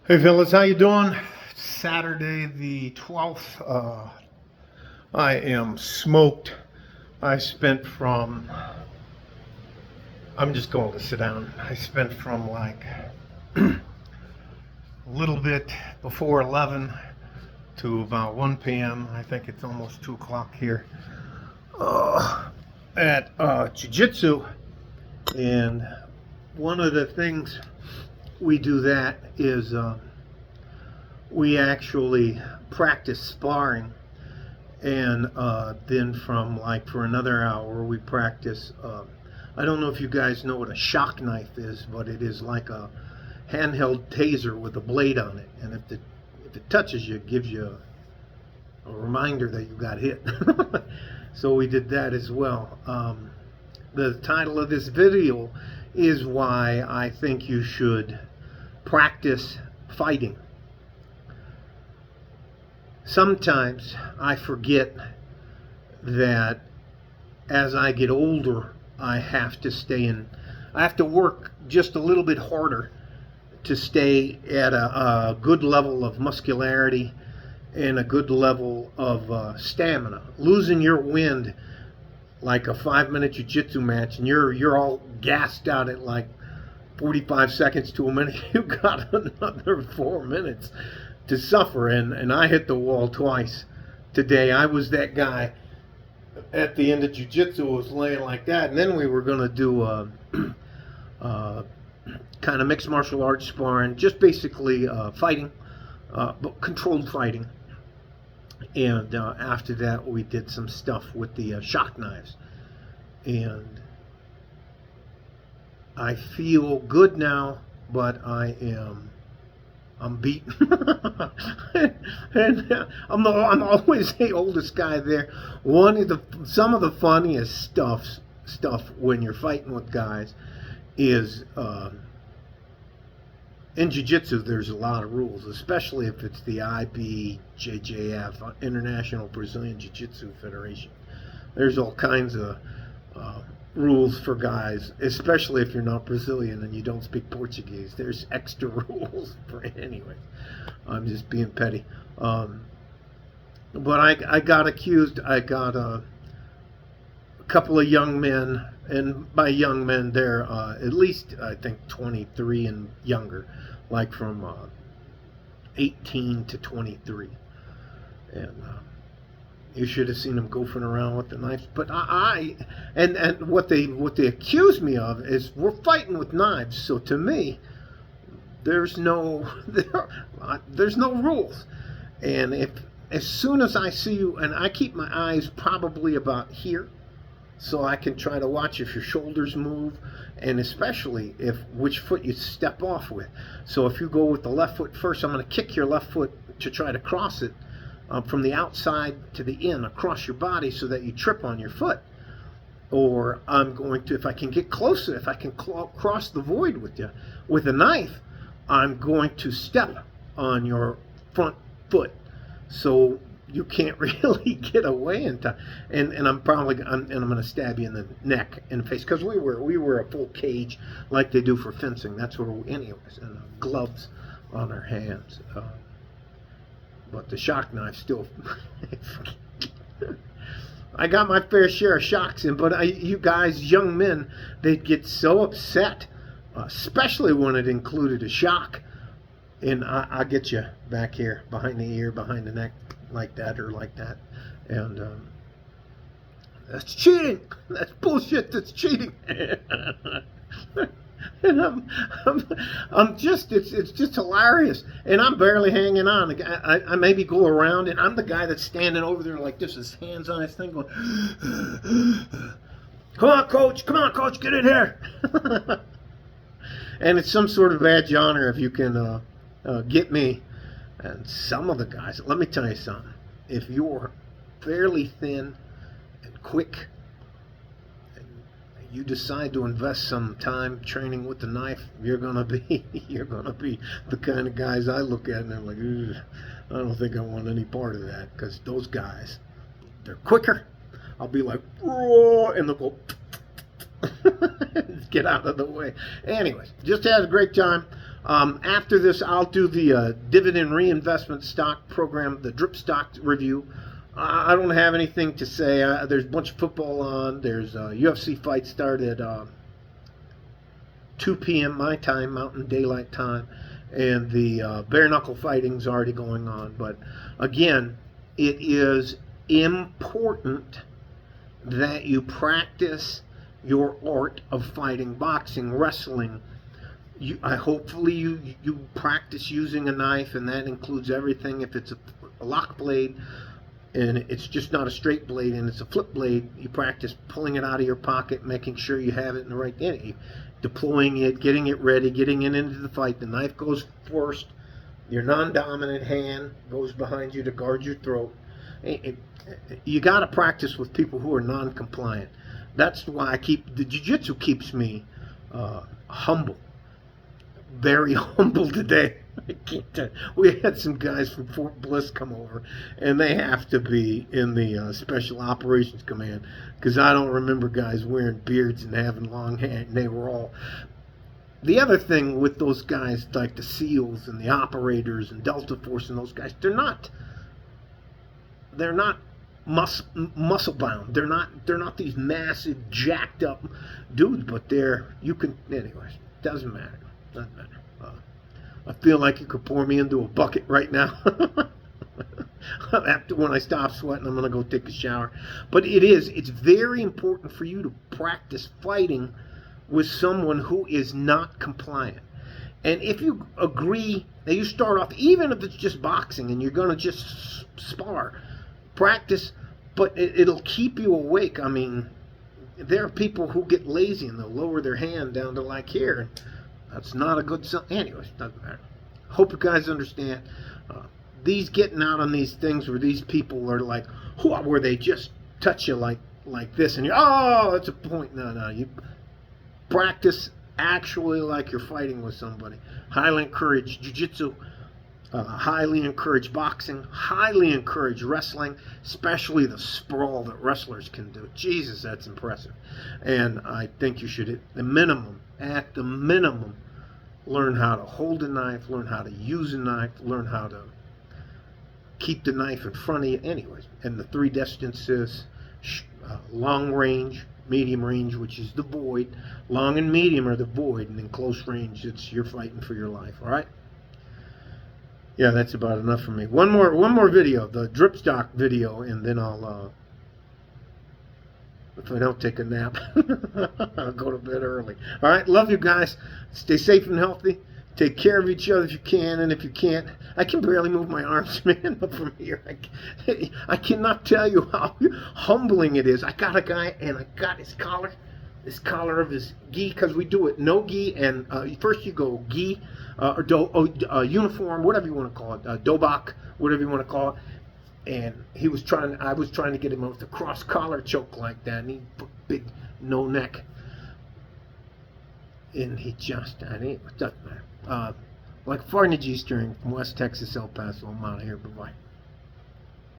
Hey fellas, how you doing? Saturday the 12th. I am smoked. I spent from, I'm just going to sit down. I spent from like a little bit before 11 to about 1 p.m. I think it's almost 2 o'clock here at Jiu-Jitsu. And one of the things we do that is we actually practice sparring, and then from like for another hour we practice I don't know if you guys know what a shock knife is, but it is like a handheld taser with a blade on it, and if it touches you, it gives you a reminder that you got hit. So we did that as well. The title of this video is why I think you should practice fighting. Sometimes I forget that as I get older, I have to work just a little bit harder to stay at a good level of muscularity and a good level of stamina. Losing your wind like a 5-minute jiu-jitsu match and you're all gassed out at like 45 seconds to a minute, you got another 4 minutes to suffer, and I hit the wall twice today. I was that guy at the end of jiu-jitsu, was laying like that, and then we were going to do kind of mixed martial arts sparring, just basically fighting, but controlled fighting. And after that, we did some stuff with the shock knives, and I feel good now, but I'm beaten. And I'm always the oldest guy there. Some of the funniest stuff when you're fighting with guys is in jiu-jitsu there's a lot of rules, especially if it's the IBJJF, International Brazilian Jiu-Jitsu Federation. There's all kinds of rules for guys, especially if you're not Brazilian and you don't speak Portuguese. There's extra rules for anyways. I'm just being petty. But I got accused. I got a couple of young men, and by young men they're at least I think 23 and younger, like from 18 to 23, and you should have seen them goofing around with the knives. But and what they accuse me of is we're fighting with knives. So to me, there's no rules. And as soon as I see you, and I keep my eyes probably about here, so I can try to watch if your shoulders move, and especially if which foot you step off with. So if you go with the left foot first, I'm going to kick your left foot to try to cross it from the outside to the in across your body so that you trip on your foot. Or I'm going to, if I can get closer, if I can cross the void with you with a knife, I'm going to step on your front foot so you can't really get away in time. And I'm going to stab you in the neck and face, because we were a full cage like they do for fencing. That's where anyways, and gloves on our hands. But the shock knife still, I got my fair share of shocks in, but you guys, young men, they'd get so upset, especially when it included a shock. And I'll get you back here, behind the ear, behind the neck, like that or like that. And that's cheating. That's bullshit. That's cheating. And I'm just, it's just hilarious, and I'm barely hanging on. I maybe go around, and I'm the guy that's standing over there like this, his hands on his thing, going, come on, coach, get in here. And it's some sort of badge of honor if you can get me. And some of the guys, let me tell you something, if you're fairly thin and quick, you decide to invest some time training with the knife, you're gonna be the kind of guys I look at and I'm like, I don't think I want any part of that, because those guys, they're quicker. I'll be like, whoa, and they'll go get out of the way. Anyways, just had a great time. After this, I'll do the dividend reinvestment stock program, the drip stock review. I don't have anything to say. There's a bunch of football on. There's a UFC fight started 2 p.m. my time, Mountain Daylight Time, and the bare knuckle fighting's already going on. But again, it is important that you practice your art of fighting, boxing, wrestling. Hopefully you practice using a knife, and that includes everything. If it's a lock blade and it's just not a straight blade and it's a flip blade, you practice pulling it out of your pocket, making sure you have it in the right end, deploying it, getting it ready, getting it into the fight. The knife goes first, your non-dominant hand goes behind you to guard your throat. You got to practice with people who are non-compliant. That's why the jiu-jitsu keeps me humble, very humble today. I can't tell. We had some guys from Fort Bliss come over, and they have to be in the Special Operations Command, because I don't remember guys wearing beards and having long hair, and they were all... The other thing with those guys, like the SEALs and the operators and Delta Force and those guys, they're not muscle bound. They're not these massive jacked up dudes, but anyways, doesn't matter. I feel like you could pour me into a bucket right now. After, when I stop sweating, I'm going to go take a shower. But it's very important for you to practice fighting with someone who is not compliant. And if you agree that you start off, even if it's just boxing and you're going to just spar, practice, but it'll keep you awake. I mean, there are people who get lazy and they'll lower their hand down to like here. That's not a good sign. Anyways, doesn't matter. Hope you guys understand. These getting out on these things where these people are like, where they just touch you like this, and you're, oh, that's a point. No, you practice actually like you're fighting with somebody. Highly encourage jiu-jitsu. Highly encourage boxing. Highly encourage wrestling, especially the sprawl that wrestlers can do. Jesus, that's impressive. And I think you should, at the minimum, learn how to hold a knife, learn how to use a knife, learn how to keep the knife in front of you. Anyways, and the 3 distances: long range, medium range, which is the void. Long and medium are the void, and in close range, you're fighting for your life. All right. Yeah, that's about enough for me. One more video, the drip stock video, and then I'll, if I don't take a nap, I'll go to bed early. All right, love you guys. Stay safe and healthy. Take care of each other if you can, and if you can't, I can barely move my arms, man, up from here. I cannot tell you how humbling it is. I got a guy, and I got his collar of his gi, because we do it no gi, and first you go gi, or uniform, whatever you want to call it, dobak, whatever you want to call it. And I was trying to get him with a cross collar choke like that, and he put big no neck, and he just, it doesn't matter. Like Farnage Eastern from West Texas, El Paso. I'm out of here. Bye bye.